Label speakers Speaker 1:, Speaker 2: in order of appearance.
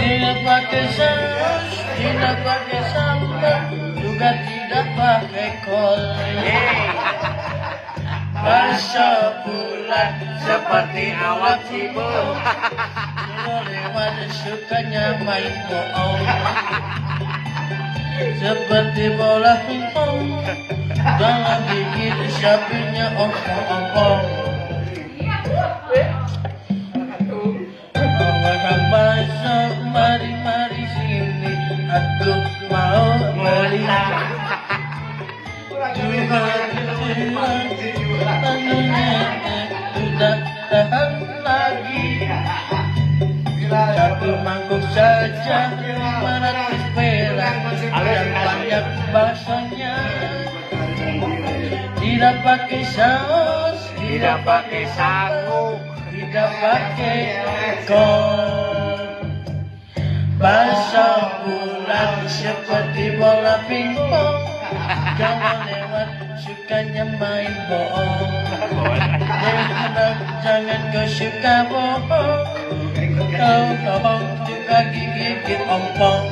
Speaker 1: Tidak pakai saus, tidak pakai sambal, juga tidak pakai kol. Bakso bulat seperti awan cibung, lewat sukanya main bohong. Seperti bola pingpong, dalam gigit sapinya ompong-ompong. Makan bakso, mari-mari sini, aku mau beli. Sudah tahan lagi. Satu mangkuk saja 500 perak dan banyak baksonya. Tidak pakai saus,
Speaker 2: Tidak pakai sagu.
Speaker 1: tidak pakai kol. Bakso bulat seperti bola pingpong, jangan lewat sukanya main bohong. Jangan kau suka bohong, kau bohong juga gigit ompong.